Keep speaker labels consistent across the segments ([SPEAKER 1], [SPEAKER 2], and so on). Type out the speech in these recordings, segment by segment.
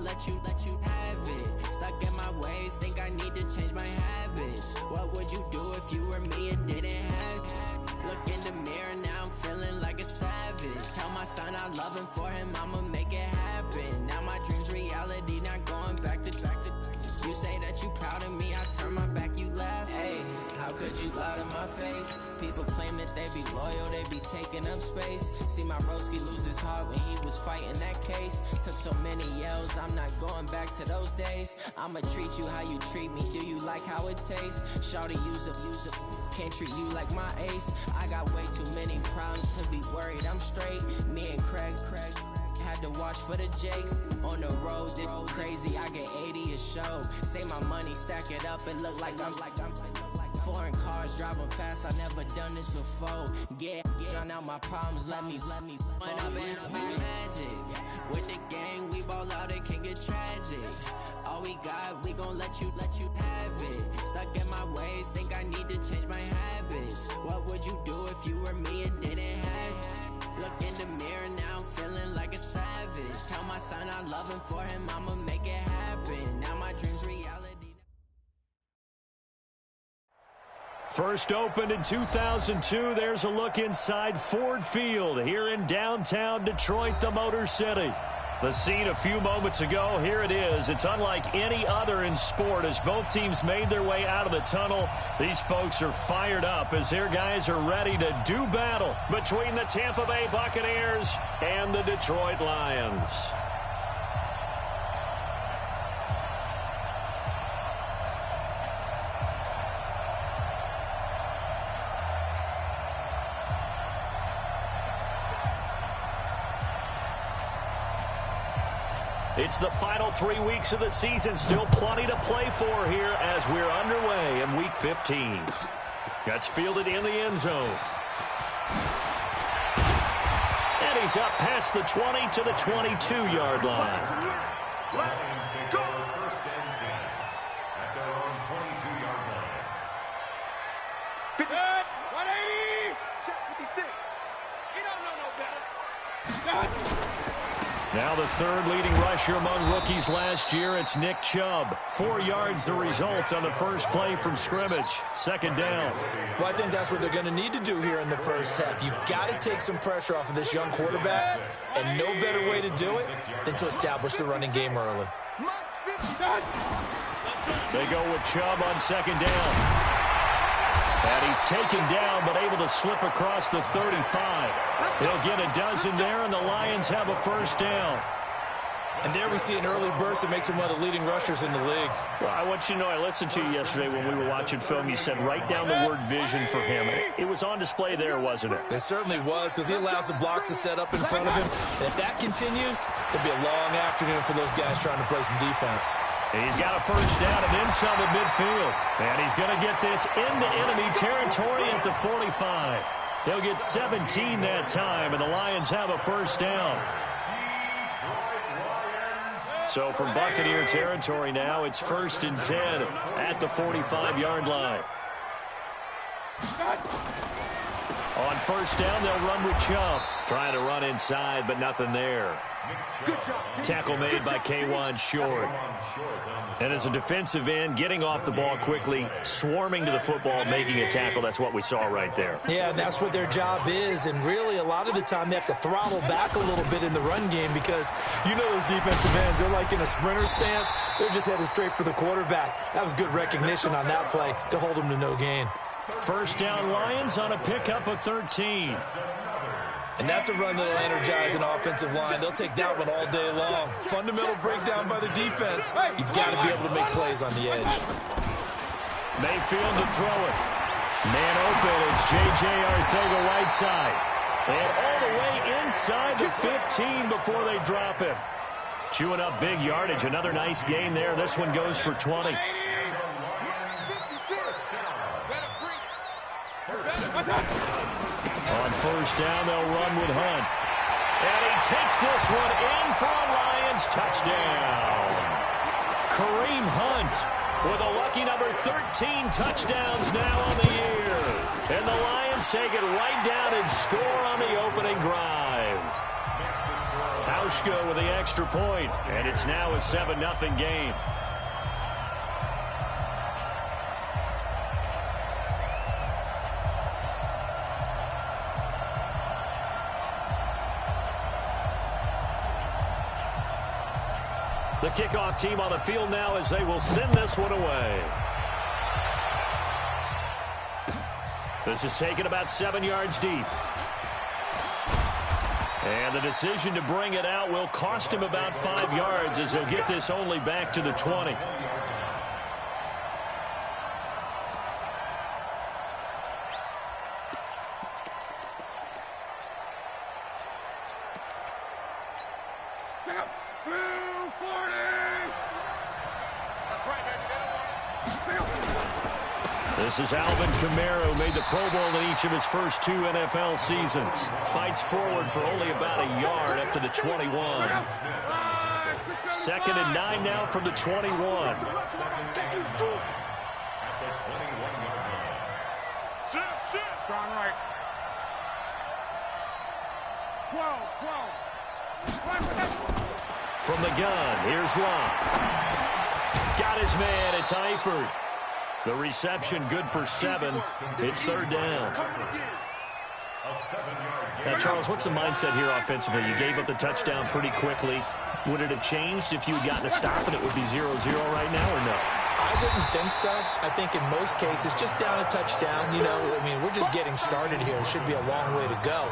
[SPEAKER 1] let you have it. Stuck in my ways, think I need to change my habits. What would you do if you were me and didn't have it? Look in the mirror, now I'm feeling like a savage. Tell my son I love him, for him I'ma make it happen. Now my dream's reality, not going back to. You say that you proud of me, I turn my back, you laugh. Hey, how could you lie to my face? People claim that they be loyal, they be taking up space. See my broski lose his heart when he was fighting that case. Took so many yells, I'm not going back to those days. I'ma treat you how you treat me, do you like how it tastes? Shawty, use up, can't treat you like my ace. I got way too many problems to be worried, I'm straight. Me and Craig had to watch for the Jakes. On the road, this crazy, I get 80 a show. Say my money, stack it up, it look like I'm foreign cars, driving fast, I never done this before. Drown out my problems, let me When up and magic. With the gang, we ball out, it can get tragic. All we got, we gon' let you have it. Stuck in my ways, think I need to change my habits. What would you do if you were me and didn't have it? Look in the mirror, now I'm feeling like a savage. Tell my son I love him, for him I'ma make it happen. Now my dream's reality.
[SPEAKER 2] First opened in 2002, there's a look inside Ford Field here in downtown Detroit, the Motor City. The scene a few moments ago, here it is. It's unlike any other in sport as both teams made their way out of the tunnel. These folks are fired up as their guys are ready to do battle between the Tampa Bay Buccaneers and the Detroit Lions. It's the final 3 weeks of the season. Still plenty to play for here as we're underway in Week 15. That's fielded in the end zone. And he's up past the 20 to the 22-yard line.
[SPEAKER 3] Lions take over first and 10 at their own 22-yard line.
[SPEAKER 4] 180! Shot 56. You don't know no better.
[SPEAKER 2] Now the third leading rusher among rookies last year, it's Nick Chubb. 4 yards the result on the first play from scrimmage. Second down.
[SPEAKER 5] Well, I think that's what they're going to need to do here in the first half. You've got to take some pressure off of this young quarterback, and no better way to do it than to establish the running game early.
[SPEAKER 2] They go with Chubb on second down. And he's taken down, but able to slip across the 35. He'll get a dozen there, and the Lions have a first down.
[SPEAKER 5] And there we see an early burst that makes him one of the leading rushers in the league.
[SPEAKER 2] Well, I want you to know, I listened to you yesterday when we were watching film. You said write down the word vision for him. It was on display there, wasn't it?
[SPEAKER 5] It certainly was, because he allows the blocks to set up in front of him. And if that continues, it'll be a long afternoon for those guys trying to play some defense.
[SPEAKER 2] He's got a first down and then some at midfield. And he's going to get this into enemy territory at the 45. He'll get 17 that time, and the Lions have a first down. So from Buccaneer territory now, it's first and 10 at the 45-yard line. On first down, they'll run with Chubb. Trying to run inside, but nothing there. Tackle made by K1 Short. And as a defensive end, getting off the ball quickly, swarming to the football, making a tackle, that's what we saw right there.
[SPEAKER 5] Yeah, and that's what their job is. And really, a lot of the time, they have to throttle back a little bit in the run game because you know those defensive ends, they're like in a sprinter stance. They're just headed straight for the quarterback. That was good recognition on that play to hold them to no gain.
[SPEAKER 2] First down Lions on a pickup of 13.
[SPEAKER 5] And that's a run that'll energize an offensive line. They'll take that one all day long. Fundamental breakdown by the defense. You've got to be able to make plays on the edge.
[SPEAKER 2] Mayfield to throw it. Man open. It's J.J. Arcega right side. And all the way inside the 15 before they drop him. Chewing up big yardage. Another nice gain there. This one goes for 20. On first down, they'll run with Hunt. And he takes this one in for a Lions touchdown. Kareem Hunt with a lucky number 13 touchdowns now on the year. And the Lions take it right down and score on the opening drive. How Hauschka with the extra point, and it's now a 7-0 game. The kickoff team on the field now as they will send this one away. This is taken about 7 yards deep. And the decision to bring it out will cost him about 5 yards as he'll get this only back to the 20. This is Alvin Kamara, who made the Pro Bowl in each of his first 2 NFL seasons. Fights forward for only about a yard up to the 21. 2nd and 9 now from the 21.
[SPEAKER 4] Strong right. 12.
[SPEAKER 2] From the gun, here's Locke. Got his man, it's Eifert. The reception good for 7. It's 3rd down. Now, Charles, what's the mindset here offensively? You gave up the touchdown pretty quickly. Would it have changed if you had gotten a stop and it would be 0-0 right now, or no?
[SPEAKER 5] I wouldn't think so. I think in most cases, just down a touchdown, we're just getting started here. It should be a long way to go.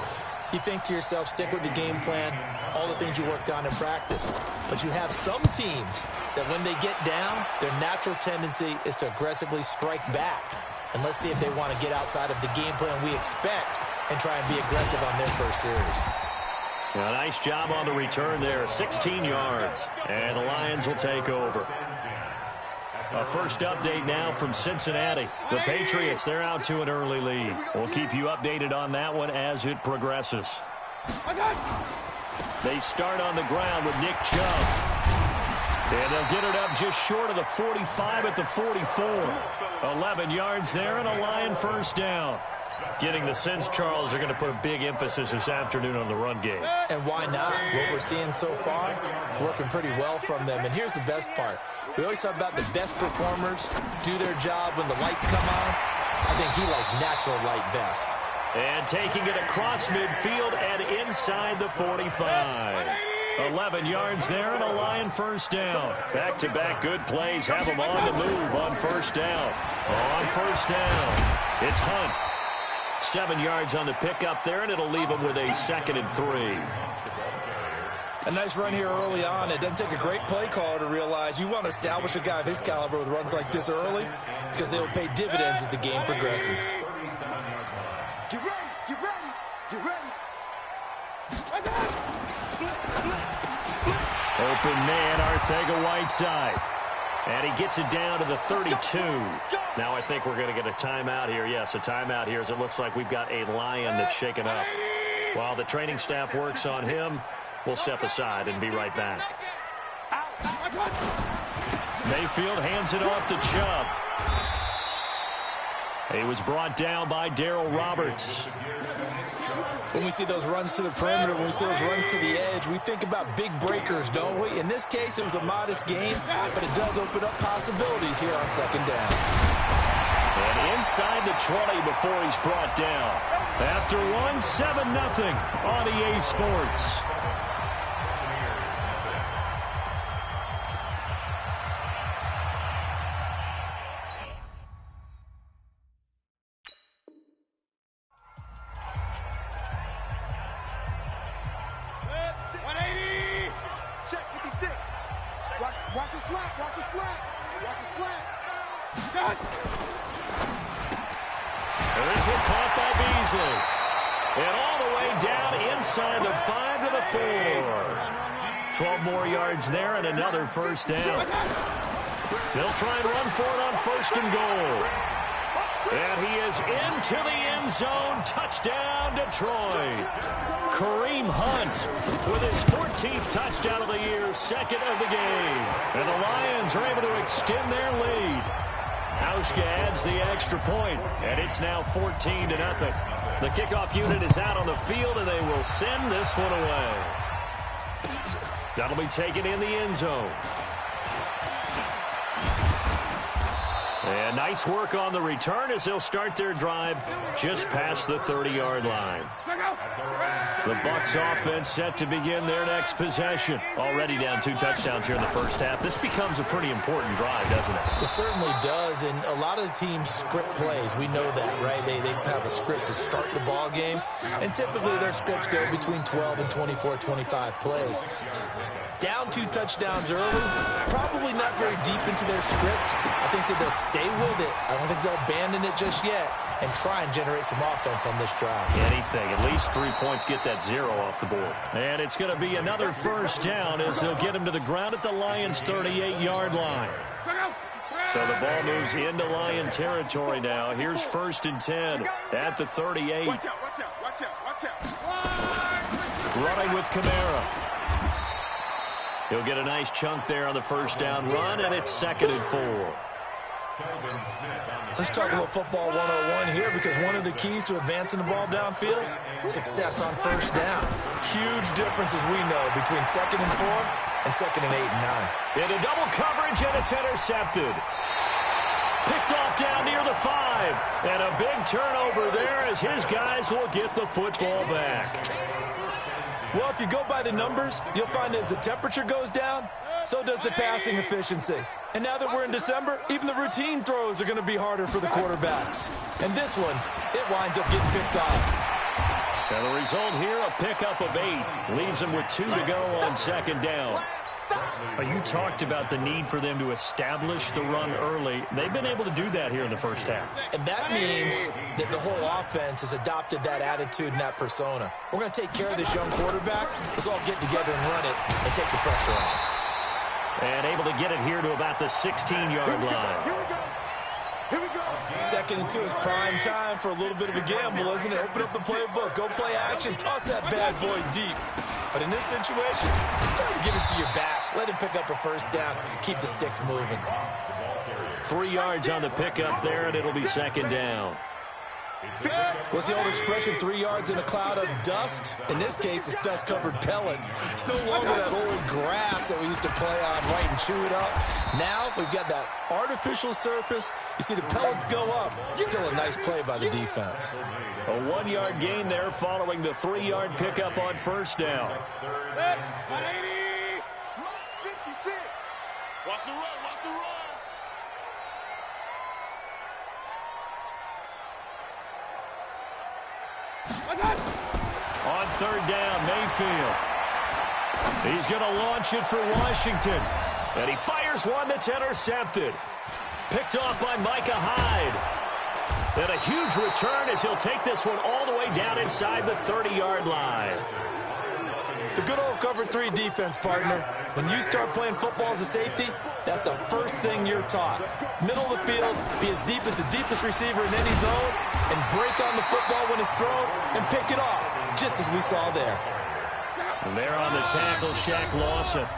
[SPEAKER 5] You think to yourself, stick with the game plan, all the things you worked on in practice. But you have some teams that when they get down, their natural tendency is to aggressively strike back. And let's see if they want to get outside of the game plan we expect and try and be aggressive on their first series.
[SPEAKER 2] A nice job on the return there, 16 yards. And the Lions will take over. A first update now from Cincinnati. The Patriots, they're out to an early lead. We'll keep you updated on that one as it progresses. They start on the ground with Nick Chubb. And they'll get it up just short of the 45 at the 44. 11 yards there and a Lion first down. Getting the sense, Charles, they're going to put a big emphasis this afternoon on the run game.
[SPEAKER 5] And why not? What we're seeing so far, it's working pretty well from them. And here's the best part. We always talk about the best performers do their job when the lights come on. I think he likes natural light best.
[SPEAKER 2] And taking it across midfield and inside the 45. 11 yards there and a Lion first down. Back-to-back good plays have them on the move on first down. On first down, it's Hunt. 7 yards on the pickup there, and it'll leave him with a 2nd and 3.
[SPEAKER 5] A nice run here early on. It doesn't take a great play caller to realize you want to establish a guy of his caliber with runs like this early because they will pay dividends as the game progresses.
[SPEAKER 4] Get ready.
[SPEAKER 2] Open man, Arcega-Whiteside. And he gets it down to the 32. Now I think we're going to get a timeout here. Yes, a timeout here as it looks like we've got a Lion that's shaken up. While the training staff works on him, we'll step aside and be right back. Mayfield hands it off to Chubb. He was brought down by Darryl Roberts.
[SPEAKER 5] When we see those runs to the perimeter, when we see those runs to the edge, we think about big breakers, don't we? In this case, it was a modest game, but it does open up possibilities here on 2nd down.
[SPEAKER 2] And inside the 20 before he's brought down. After 7-0 on EA Sports. And this one caught by Beasley. And all the way down inside the 5 to the 4. 12 more yards there and another first down. They'll try and run for it on 1st and goal. And he is into the end zone. Touchdown, Detroit. Kareem Hunt with his 14th touchdown of the year, 2nd of the game. And the Lions are able to extend their lead. Hauschka adds the extra point, and it's now 14-0. The kickoff unit is out on the field, and they will send this one away. That'll be taken in the end zone. And nice work on the return as they'll start their drive just past the 30-yard line. The Bucs offense set to begin their next possession. Already down 2 touchdowns here in the first half. This becomes a pretty important drive, doesn't it?
[SPEAKER 5] It certainly does, and a lot of the teams script plays. We know that, right? They have a script to start the ball game, and typically their scripts go between 12 and 24, 25 plays. Down 2 touchdowns early, probably not very deep into their script. I think that they'll stay with it. I don't think they'll abandon it just yet and try and generate some offense on this drive.
[SPEAKER 2] Anything. At least 3 points get that 0 off the board. And it's going to be another first down as they'll get him to the ground at the Lions' 38-yard line. So the ball moves into Lion territory now. Here's 1st and 10 at the 38.
[SPEAKER 4] Watch out, watch out, watch out, watch out.
[SPEAKER 2] Running with Kamara. He'll get a nice chunk there on the first down run, and it's 2nd and 4.
[SPEAKER 5] Let's talk a little football 101 here, because one of the keys to advancing the ball downfield, success on first down. Huge difference, as we know, between 2nd and 4 and 2nd and 8 and 9.
[SPEAKER 2] Into double coverage, and it's intercepted. Picked off down near the 5. And a big turnover there as his guys will get the football back.
[SPEAKER 5] Well, if you go by the numbers, you'll find as the temperature goes down, so does the passing efficiency. And now that we're in December, even the routine throws are going to be harder for the quarterbacks. And this one, it winds up getting picked off.
[SPEAKER 2] And the result here, a pickup of 8. Leaves them with 2 to go on 2nd down. You talked about the need for them to establish the run early. They've been able to do that here in the first half.
[SPEAKER 5] And that means that the whole offense has adopted that attitude and that persona. We're going to take care of this young quarterback. Let's all get together and run it and take the pressure off.
[SPEAKER 2] And able to get it here to about the 16-yard line.
[SPEAKER 4] Here we go. Here we go.
[SPEAKER 5] 2nd and 2 is prime time for a little bit of a gamble, isn't it? Open up the playbook. Go play action. Toss that bad boy deep. But in this situation, go ahead and give it to your back. Let him pick up a first down. Keep the sticks moving.
[SPEAKER 2] 3 yards on the pickup there, and it'll be 2nd down.
[SPEAKER 5] What's the old expression, 3 yards in a cloud of dust? In this case, it's dust-covered pellets. It's no longer that old grass that we used to play on, right, and chew it up. Now we've got that artificial surface. You see the pellets go up. Still a nice play by the defense.
[SPEAKER 2] A 1-yard gain there following the 3-yard pickup on first down.
[SPEAKER 4] 180. 56. Watch the run, watch the run.
[SPEAKER 2] On 3rd down, Mayfield. He's going to launch it for Washington. And he fires one that's intercepted. Picked off by Micah Hyde. And a huge return as he'll take this one all the way down inside the 30-yard line.
[SPEAKER 5] The good old cover 3 defense, partner. When you start playing football as a safety, that's the first thing you're taught. Middle of the field, be as deep as the deepest receiver in any zone, and break on the football when it's thrown and pick it off, just as we saw there.
[SPEAKER 2] And there on the tackle, Shaq Lawson.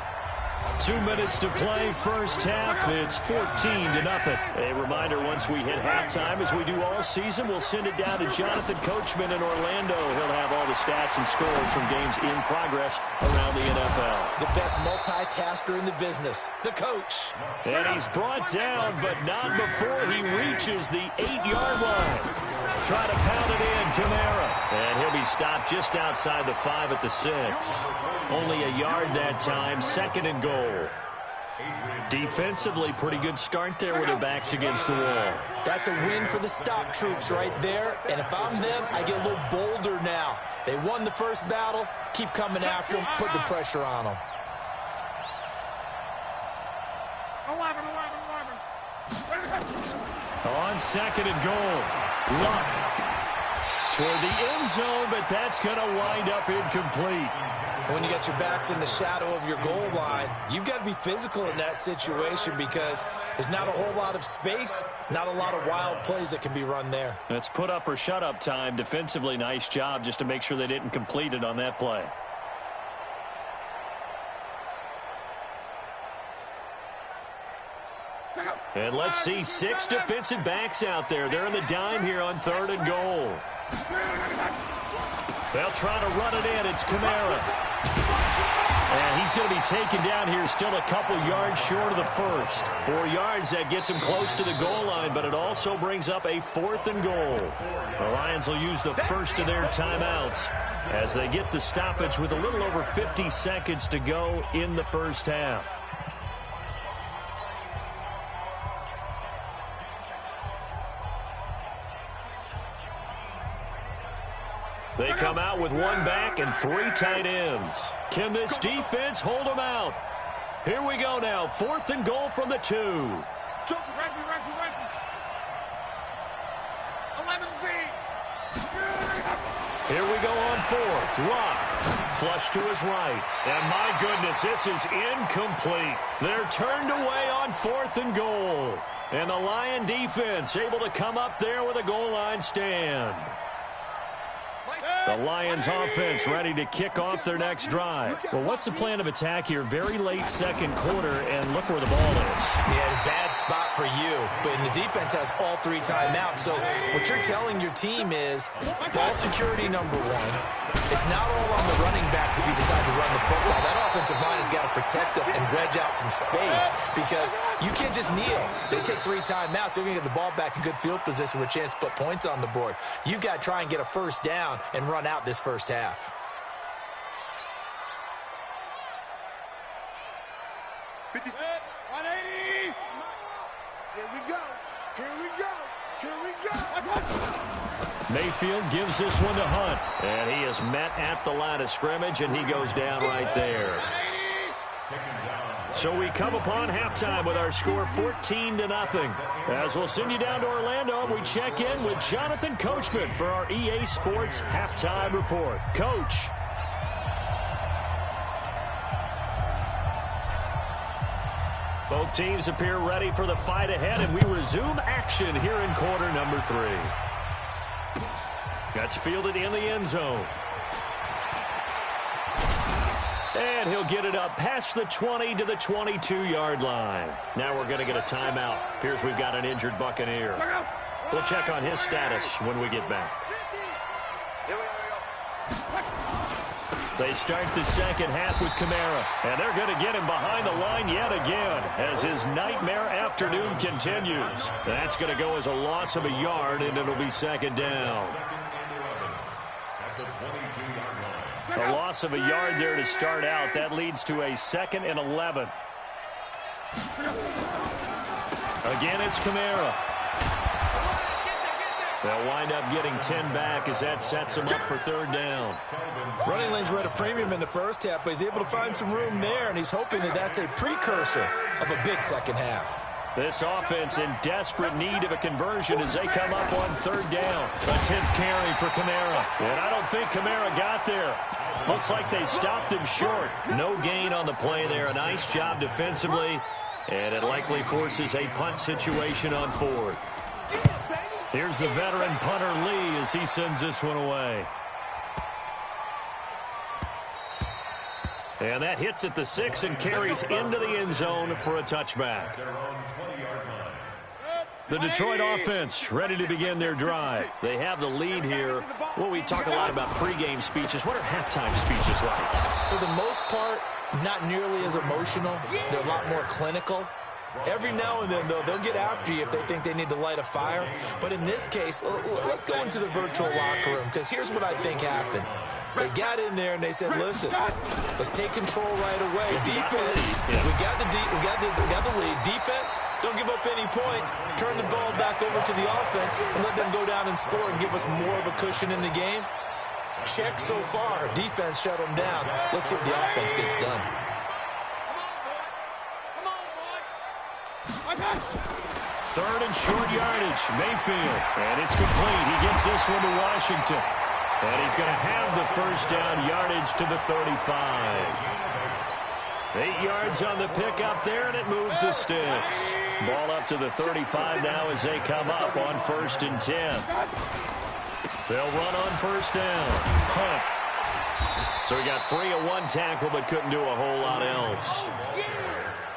[SPEAKER 2] 2 minutes to play, first half. It's 14-0. A reminder, once we hit halftime, as we do all season, we'll send it down to Jonathan Coachman in Orlando. He'll have all the stats and scores from games in progress around the NFL.
[SPEAKER 5] The best multitasker in the business, the coach.
[SPEAKER 2] And he's brought down, but not before he reaches the 8-yard line. Try to pound it in, Kamara. And he'll be stopped just outside the 5 at the 6. Only a yard that time, 2nd and goal. Defensively, pretty good start there with their backs against the wall.
[SPEAKER 5] That's a win for the stop troops right there. And if I'm them, I get a little bolder now. They won the first battle. Keep coming after them. Put the pressure on them.
[SPEAKER 4] 11.
[SPEAKER 2] On 2nd and goal, Luck toward the end zone, but that's going to wind up incomplete.
[SPEAKER 5] When you got your backs in the shadow of your goal line, you've got to be physical in that situation because there's not a whole lot of space, not a lot of wild plays that can be run there.
[SPEAKER 2] That's put up or shut up time. Defensively, nice job just to make sure they didn't complete it on that play. And let's see 6 defensive backs out there. They're in the dime here on 3rd and goal. They'll try to run it in. It's Kamara. be taken down here, still a couple yards short of the first. 4 yards, that gets him close to the goal line, but it also brings up a 4th and goal. The Lions will use the first of their timeouts as they get the stoppage with a little over 50 seconds to go in the first half. They come out with 1 back and 3 tight ends. Can this defense hold them out? Here we go now. 4th and goal from the 2.
[SPEAKER 4] 11 feet.
[SPEAKER 2] Here we go on 4th. Lock. Flush to his right. And my goodness, this is incomplete. They're turned away on 4th and goal. And the Lion defense able to come up there with a goal line stand. The Lions offense ready to kick off their next drive. Well, what's the plan of attack here? Very late second quarter, and look where the ball is.
[SPEAKER 5] Yeah, bad spot for you. But the defense has all 3 timeouts. So what you're telling your team is ball security number 1. It's not all on the running backs if you decide to run the football. That offensive line has got to protect them and wedge out some space because you can't just kneel. They take 3 timeouts. They're going to get the ball back in good field position with a chance to put points on the board. You got to try and get a first down and run out this first half.
[SPEAKER 4] Here we go. Here we go. Here we go.
[SPEAKER 2] Mayfield gives this one to Hunt. And he is met at the line of scrimmage, and he goes down right there. So we come upon halftime with our score 14-0. As we'll send you down to Orlando, we check in with Jonathan Coachman for our EA Sports Halftime Report. Coach. Both teams appear ready for the fight ahead, and we resume action here in quarter number 3. That's fielded in the end zone. And he'll get it up past the 20 to the 22-yard line. Now we're going to get a timeout. Appears we've got an injured Buccaneer. We'll check on his status when we get back. They start the second half with Kamara, and they're going to get him behind the line yet again as his nightmare afternoon continues. That's going to go as a loss of a yard, and it'll be second down. A loss of a yard there to start out. That leads to a 2nd and 11. Again, it's Kamara. They'll wind up getting 10 back as that sets him up for 3rd down.
[SPEAKER 5] Running lanes were at a premium in the first half, but he's able to find some room there, and he's hoping that that's a precursor of a big second half.
[SPEAKER 2] This offense in desperate need of a conversion as they come up on 3rd down. A 10th carry for Kamara. And I don't think Kamara got there. Looks like they stopped him short. No gain on the play there. A nice job defensively. And it likely forces a punt situation on 4th. Here's the veteran punter Lee as he sends this one away. And that hits at the 6 and carries into the end zone for a touchback. The Detroit offense ready to begin their drive. They have the lead here. Well, we talk a lot about pregame speeches. What are halftime speeches like?
[SPEAKER 5] For the most part, not nearly as emotional. They're a lot more clinical. Every now and then, though, they'll get after you if they think they need to light a fire. But in this case, let's go into the virtual locker room, because here's what I think happened. They got in there and they said, listen, let's take control right away. Defense, we got the lead. Defense, don't give up any points. Turn the ball back over to the offense and let them go down and score and give us more of a cushion in the game. Check so far. Defense shut them down. Let's see if the offense gets done.
[SPEAKER 2] 3rd and short yardage. Mayfield. And it's complete. He gets this one to Washington. And he's going to have the first down yardage to the 35. 8 yards on the pickup there, and it moves the sticks. Ball up to the 35 now as they come up on 1st and 10. They'll run on 1st down. Hunt. So he got free of 1 tackle but couldn't do a whole lot else.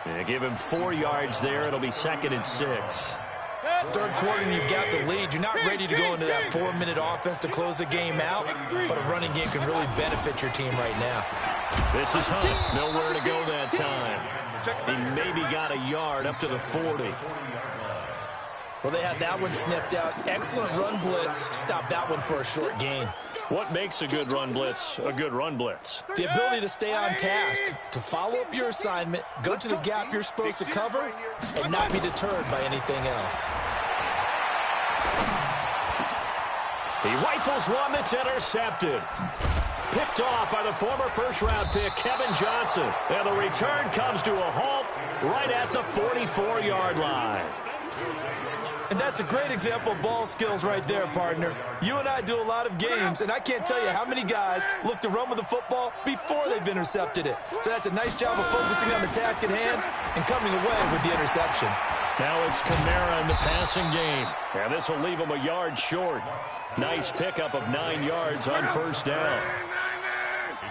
[SPEAKER 2] They give him 4 yards there. It'll be 2nd and 6.
[SPEAKER 5] 3rd quarter and you've got the lead. You're not ready to go into that 4-minute offense to close the game out, but a running game can really benefit your team right now.
[SPEAKER 2] This is Hunt. Nowhere to go that time. He maybe got a yard up to the 40.
[SPEAKER 5] Well, they had that one sniffed out. Excellent run blitz. Stop that one for a short gain.
[SPEAKER 2] What makes a good run blitz a good run blitz?
[SPEAKER 5] The ability to stay on task, to follow up your assignment, go to the gap you're supposed to cover, and not be deterred by anything else.
[SPEAKER 2] He rifles one that's intercepted. Picked off by the former first-round pick, Kevin Johnson. And the return comes to a halt right at the 44-yard line.
[SPEAKER 5] And that's a great example of ball skills right there, partner. You and I do a lot of games, and I can't tell you how many guys look to run with the football before they've intercepted it. So that's a nice job of focusing on the task at hand and coming away with the interception.
[SPEAKER 2] Now it's Kamara in the passing game. And this will leave him a yard short. Nice pickup of 9 yards on first down.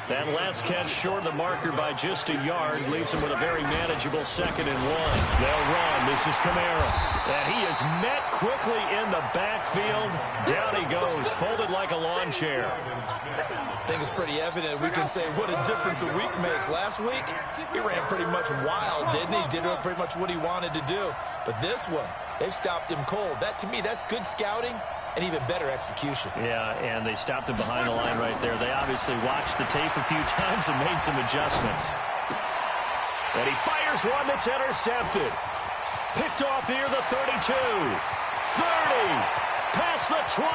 [SPEAKER 2] That last catch short of the marker by just a yard leaves him with a very manageable 2nd and 1. They'll run. This is Kamara. And he is met quickly in the backfield. Down he goes, folded like a lawn chair.
[SPEAKER 5] I think it's pretty evident. We can say what a difference a week makes. Last week, he ran pretty much wild, didn't he? Did pretty much what he wanted to do. But this one, they've stopped him cold. That, to me, that's good scouting and even better execution.
[SPEAKER 2] Yeah, and they stopped him behind the line right there. They obviously watched the tape a few times and made some adjustments. And he fires one that's intercepted. Picked off near the 32. 30. Past the 20.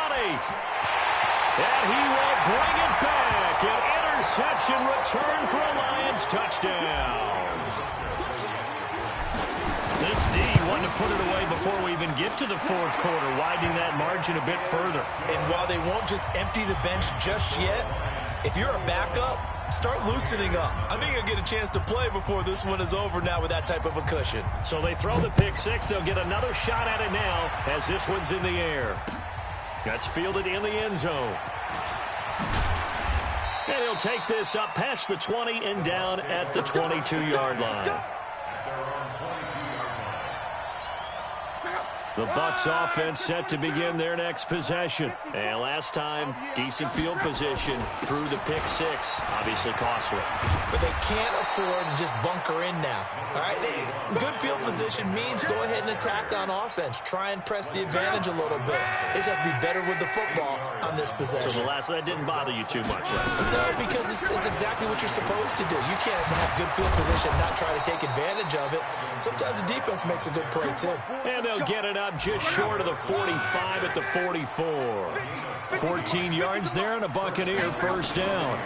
[SPEAKER 2] And he will bring it back. An interception return for a Lions touchdown. This D wanted to put it away before we even get to the 4th quarter, widening that margin a bit further.
[SPEAKER 5] And while they won't just empty the bench just yet, if you're a backup, start loosening up. I think you'll get a chance to play before this one is over now with that type of a cushion.
[SPEAKER 2] So they throw the pick 6. They'll get another shot at it now as this one's in the air. That's fielded in the end zone. And he'll take this up past the 20 and down at the 22-yard line. The Bucs offense set to begin their next possession. And last time, decent field position through the pick 6. Obviously costly.
[SPEAKER 5] But they can't afford to just bunker in now. All right, good field position means go ahead and attack on offense. Try and press the advantage a little bit. They just have to be better with the football on this possession.
[SPEAKER 2] So that didn't bother you too much last time?
[SPEAKER 5] No, because it's exactly what you're supposed to do. You can't have good field position and not try to take advantage of it. Sometimes the defense makes a good play, too.
[SPEAKER 2] And they'll get it up just short of the 45 at the 44. 14 yards there and a Buccaneer first down.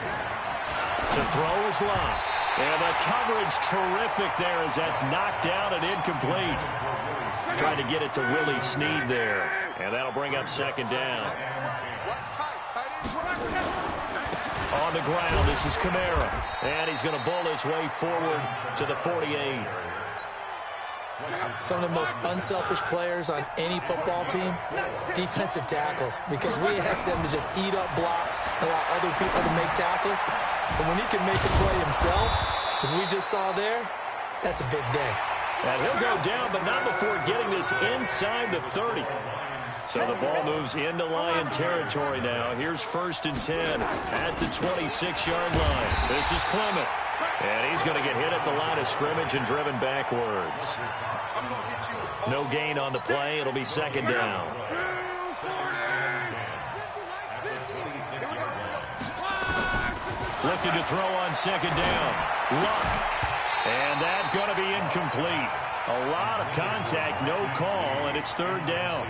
[SPEAKER 2] To throw is Lott. And the coverage terrific there as that's knocked down and incomplete. Trying to get it to Willie Snead there. And that'll bring up 2nd down. On the ground, this is Kamara. And he's going to bowl his way forward to the 48.
[SPEAKER 5] Some of the most unselfish players on any football team, defensive tackles, because we ask them to just eat up blocks, allow other people to make tackles. But when he can make a play himself, as we just saw there, that's a big day.
[SPEAKER 2] And he'll go down, but not before getting this inside the 30. So the ball moves into Lion territory now. Here's 1st and 10 at the 26-yard line. This is Clement. And he's going to get hit at the line of scrimmage and driven backwards. No gain on the play. It'll be 2nd down. Looking to throw on 2nd down. Luck. And that's going to be incomplete. A lot of contact, no call, and it's 3rd down.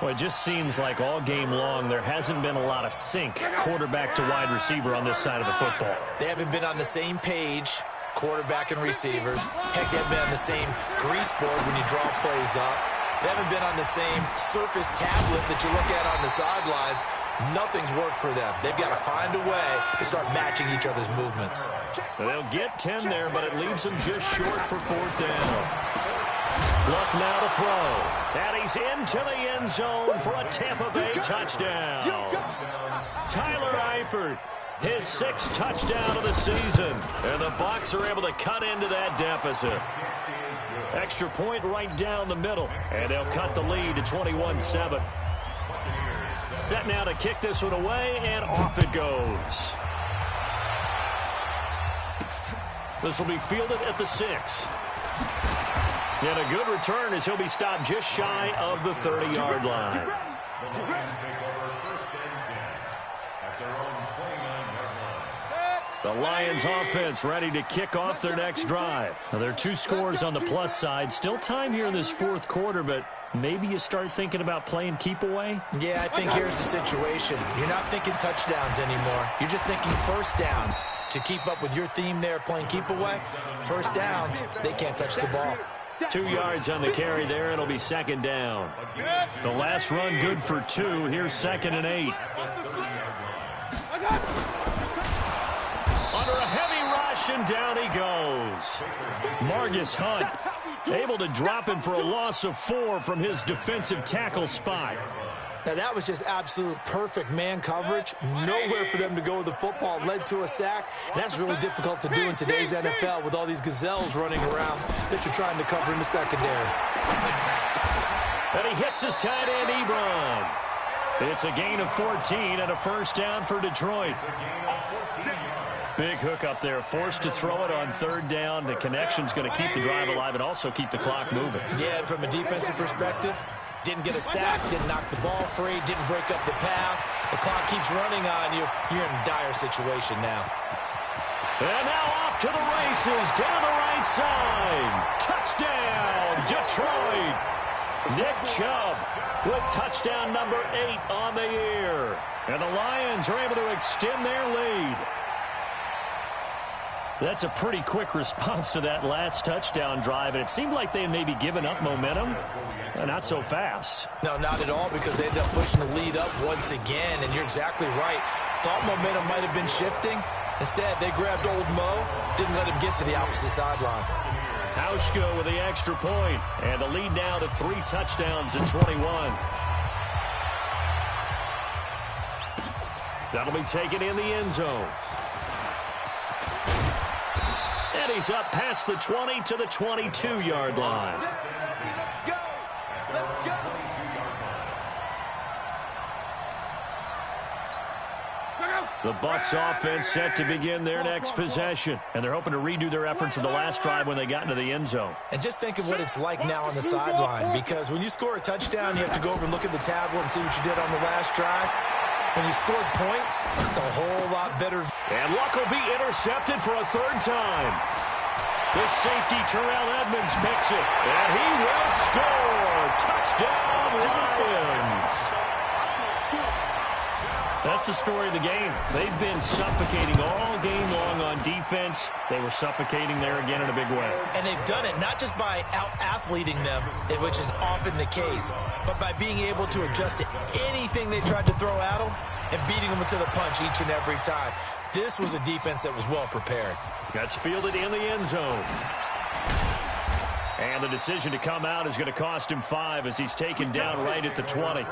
[SPEAKER 2] Well, it just seems like all game long there hasn't been a lot of sync quarterback to wide receiver on this side of the football.
[SPEAKER 5] They haven't been on the same page, quarterback and receivers. Heck, they haven't been on the same grease board when you draw plays up. They haven't been on the same surface tablet that you look at on the sidelines. Nothing's worked for them. They've got to find a way to start matching each other's movements.
[SPEAKER 2] They'll get 10 there, but it leaves them just short for 4th down. Luck now to throw. And he's into the end zone for a Tampa Bay touchdown. Tyler Eifert, his 6th touchdown of the season. And the Bucs are able to cut into that deficit. Extra point right down the middle. And they'll cut the lead to 21-7. Set now to kick this one away, and off it goes. This will be fielded at the 6. And a good return as he'll be stopped just shy of the 30-yard line.
[SPEAKER 3] The Lions take over first and 10 at their own 29-yard line.
[SPEAKER 2] The Lions offense ready to kick off their next drive. Now, there are 2 scores on the plus side. Still time here in this fourth quarter, but maybe you start thinking about playing keep away?
[SPEAKER 5] Yeah, I think here's the situation. You're not thinking touchdowns anymore. You're just thinking first downs. To keep up with your theme there, playing keep away, first downs, they can't touch the ball.
[SPEAKER 2] 2 yards on the carry there. It'll be second down. The last run good for 2. Here's 2nd and 8. Under a heavy rush, and down he goes. Margus Hunt able to drop him for a loss of 4 from his defensive tackle spot.
[SPEAKER 5] Now, that was just absolute perfect man coverage. Nowhere for them to go with the football. Led to a sack. And that's really difficult to do in today's NFL with all these gazelles running around that you're trying to cover in the secondary.
[SPEAKER 2] And he hits his tight end, Ebron. It's a gain of 14 and a first down for Detroit. Big hook up there. Forced to throw it on 3rd down. The connection's going to keep the drive alive and also keep the clock moving.
[SPEAKER 5] Yeah, and from a defensive perspective, didn't get a sack, didn't knock the ball free, didn't break up the pass. The clock keeps running on you. You're in a dire situation now.
[SPEAKER 2] And now off to the races, down the right side. Touchdown, Detroit. Nick Chubb with touchdown number 8 on the year. And the Lions are able to extend their lead. That's a pretty quick response to that last touchdown drive, and it seemed like they had maybe given up momentum. Not so fast.
[SPEAKER 5] No, not at all, because they ended up pushing the lead up once again, and you're exactly right. Thought momentum might have been shifting. Instead, they grabbed old Mo, didn't let him get to the opposite sideline.
[SPEAKER 2] Hauschka with the extra point, and the lead now to 3 touchdowns at 21. That'll be taken in the end zone. And he's up past the 20 to the 22-yard line. The Bucs offense set to begin their next possession. And they're hoping to redo their efforts in the last drive when they got into the end zone.
[SPEAKER 5] And just think of what it's like now on the sideline, because when you score a touchdown, you have to go over and look at the tablet and see what you did on the last drive. When you scored points, it's a whole lot better.
[SPEAKER 2] And Luck will be intercepted for a 3rd time. The safety, Terrell Edmonds, makes it. And he will score. Touchdown, Lions. That's the story of the game. They've been suffocating all game long on defense. They were suffocating there again in a big way.
[SPEAKER 5] And they've done it not just by out-athleting them, which is often the case, but by being able to adjust to anything they tried to throw at them and beating them to the punch each and every time. This was a defense that was well prepared.
[SPEAKER 2] That's fielded in the end zone. And the decision to come out is going to cost him 5 as he's taken down right at the 20.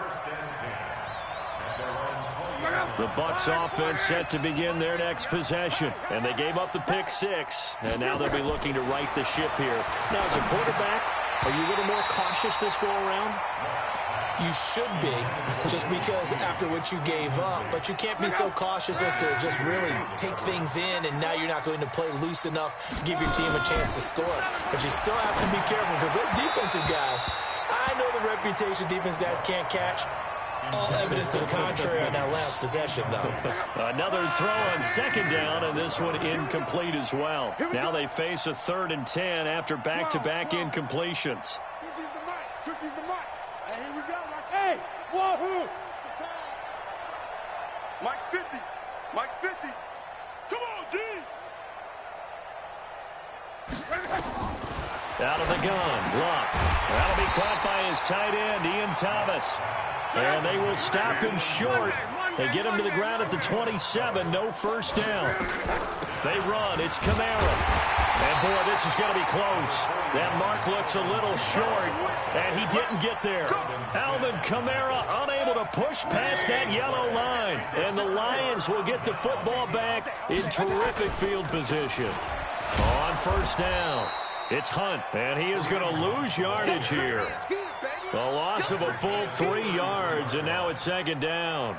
[SPEAKER 2] The Bucs offense set to begin their next possession. And they gave up the pick 6. And now they'll be looking to right the ship here. Now, as a quarterback, are you a little more cautious this go-around?
[SPEAKER 5] You should be, just because after what you gave up. But you can't be so cautious as to just really take things in, and now you're not going to play loose enough to give your team a chance to score. But you still have to be careful, because those defensive guys, I know the reputation defense guys can't catch. All evidence to the contrary on that last possession, though.
[SPEAKER 2] Another throw on 2nd down, and this one incomplete as well. Now they face a 3rd and 10 after back-to-back incompletions.
[SPEAKER 4] Hey, Wahoo! Mike's 50. Mike's 50. Come on, D!
[SPEAKER 2] Out of the gun, Luck. That'll be caught by his tight end, Ian Thomas. And they will stop him short. They get him to the ground at the 27, no first down. They run, it's Kamara. And boy, this is going to be close. That mark looks a little short, and he didn't get there. Alvin Kamara unable to push past that yellow line. And the Lions will get the football back in terrific field position. On first down, it's Hunt, and he is going to lose yardage here. A loss of a full 3 yards, and now it's 2nd down.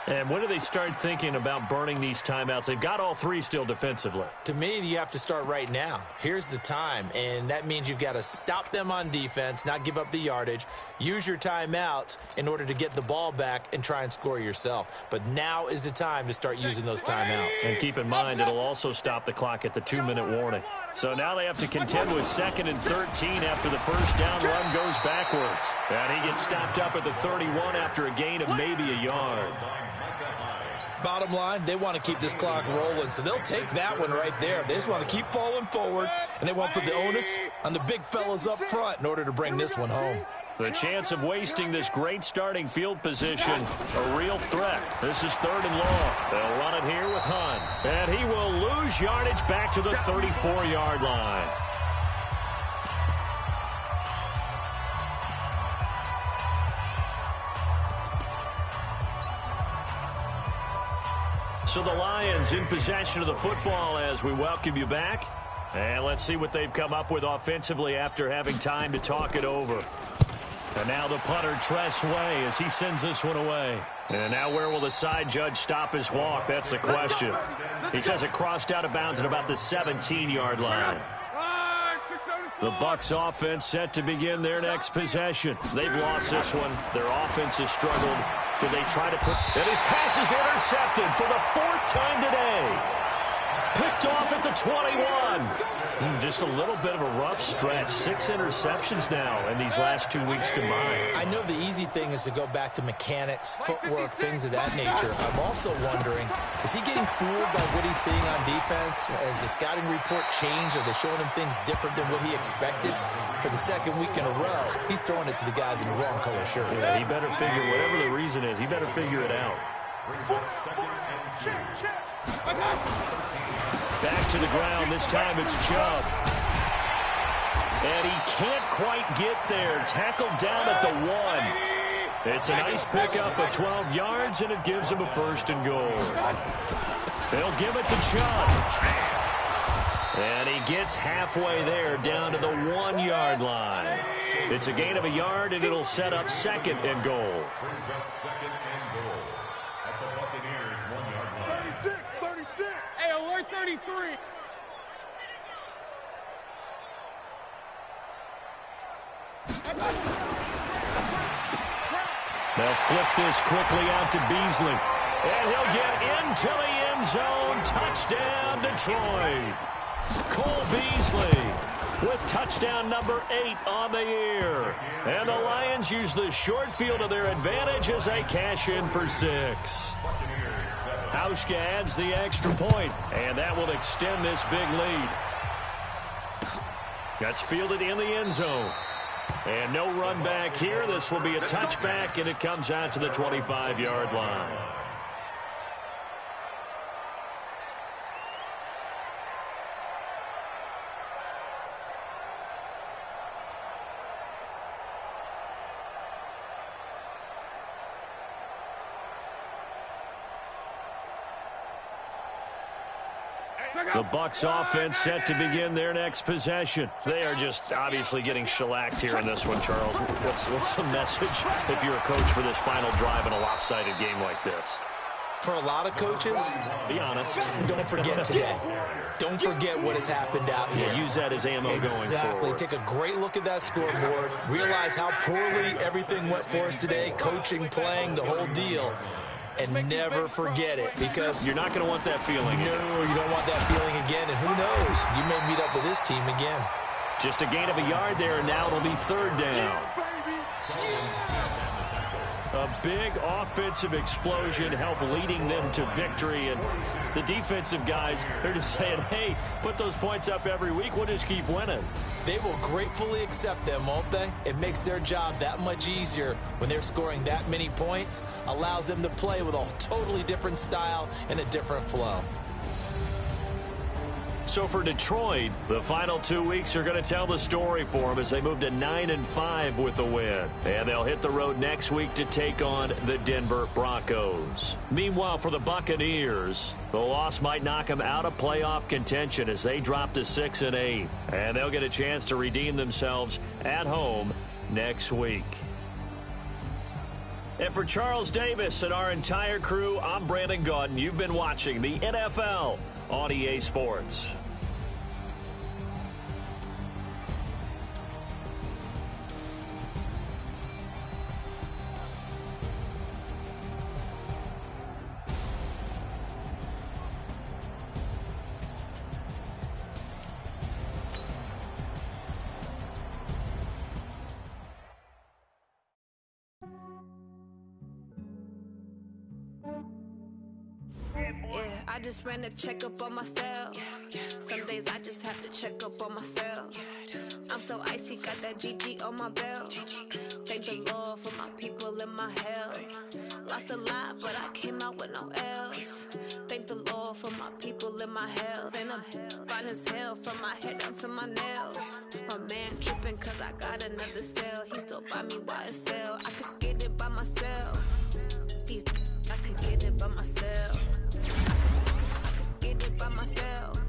[SPEAKER 2] And when do they start thinking about burning these timeouts? They've got all three still defensively.
[SPEAKER 5] To me, you have to start right now. Here's the time, and that means you've got to stop them on defense, not give up the yardage, use your timeouts in order to get the ball back and try and score yourself. But now is the time to start using those timeouts.
[SPEAKER 2] And keep in mind, it'll also stop the clock at the 2-minute warning. So now they have to contend with 2nd and 13 after the first down run goes backwards. And he gets stopped up at the 31 after a gain of maybe a yard.
[SPEAKER 5] Bottom line, they want to keep this clock rolling, so they'll take that one right there. They just want to keep falling forward, and they want to put the onus on the big fellas up front in order to bring this one home.
[SPEAKER 2] The chance of wasting this great starting field position, a real threat. This is 3rd and long. They'll run it here with Hunt. And he will lose yardage back to the 34-yard line. So the Lions in possession of the football as we welcome you back. And let's see what they've come up with offensively after having time to talk it over. And now the punter, Tress Way, as he sends this one away. And now where will the side judge stop his walk? That's the question. He says it crossed out of bounds at about the 17-yard line. The Bucs offense set to begin their next possession. They've lost this one. Their offense has struggled. Could they try to put... And his pass is intercepted for the 4th time today. Picked off at the 21. Just a little bit of a rough stretch. 6 interceptions now in these last 2 weeks combined.
[SPEAKER 5] I know the easy thing is to go back to mechanics, footwork, things of that nature. I'm also wondering, is he getting fooled by what he's seeing on defense? Has the scouting report changed? Are they showing him things different than what he expected? For the 2nd week in a row, he's throwing it to the guys in the wrong color shirts.
[SPEAKER 2] Yeah, he better figure, whatever the reason is, he better figure it out. Back to the ground. This time it's Chubb. And he can't quite get there. Tackled down at the 1. It's a nice pickup of 12 yards, and it gives him a 1st and goal. They'll give it to Chubb. And he gets halfway there, down to the 1-yard line. It's a gain of a yard, and it'll set up 2nd and goal.
[SPEAKER 3] Brings up 2nd and goal at the Buccaneers' 1-yard line.
[SPEAKER 4] 36. Hey, alert 33.
[SPEAKER 2] They'll flip this quickly out to Beasley. And he'll get into the end zone. Touchdown, Detroit. Cole Beasley with touchdown number 8 on the year. And the Lions use the short field to their advantage as they cash in for 6. Hauschka adds the extra point, and that will extend this big lead. That's fielded in the end zone. And no run back here. This will be a touchback, and it comes out to the 25-yard line. The Bucs offense set to begin their next possession. They are just obviously getting shellacked here in this one, Charles. What's the message if you're a coach for this final drive in a lopsided game like this?
[SPEAKER 5] For a lot of coaches,
[SPEAKER 2] be honest.
[SPEAKER 5] Don't forget today. Don't forget what has happened out here.
[SPEAKER 2] Yeah, use that as ammo going forward.
[SPEAKER 5] Exactly. Take a great look at that scoreboard. Realize how poorly everything went for us today. Coaching, playing, the whole deal. And never forget it, because
[SPEAKER 2] you're not going to want that feeling.
[SPEAKER 5] No, you don't want that feeling again. And who knows? You may meet up with this team again.
[SPEAKER 2] Just a gain of a yard there, and now it'll be 3rd down. A big offensive explosion helped leading them to victory, and the defensive guys, they're just saying, hey, put those points up every week, we'll just keep winning.
[SPEAKER 5] They will gratefully accept them, won't they? It makes their job that much easier when they're scoring that many points, allows them to play with a totally different style and a different flow.
[SPEAKER 2] So for Detroit, the final 2 weeks are going to tell the story for them as they move to 9-5 with the win. And they'll hit the road next week to take on the Denver Broncos. Meanwhile, for the Buccaneers, the loss might knock them out of playoff contention as they drop to 6-8. And they'll get a chance to redeem themselves at home next week. And for Charles Davis and our entire crew, I'm Brandon Gaudin. You've been watching the NFL on EA Sports.
[SPEAKER 6] Yeah, I just ran a checkup on myself. Some days I just have to check up on myself. I'm so icy, got that GG on my belt. Thank the Lord for my people and my health. Lost a lot, but I came out with no else. Thank the Lord for my people and my health. And I'm fine as hell from my head down to my nails. My man tripping cause I got another cell. He still buy me YSL. I could get it by myself. I could get it by myself. Get it by myself.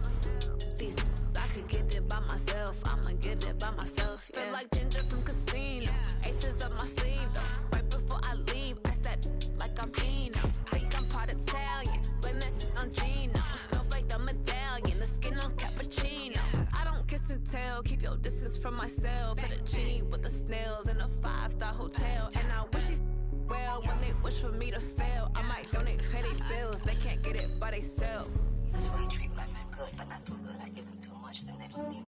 [SPEAKER 6] I could get it by myself. I'ma get it by myself. Yeah. Feel like Ginger from Casino. Aces up my sleeve though. Right before I leave, I said like I'm Dino. Think I'm part Italian. Blame that on Gino. Snowflake the medallion. The skin on cappuccino. I don't kiss and tell. Keep your distance from myself. Fettuccine with the snails in a 5-star hotel. And I wish he's well when they wish for me to fail. I might donate, pay their bills. They can't get it by themselves.
[SPEAKER 7] That's why you treat my men good, but not too good. I give them too much, then they don't need me.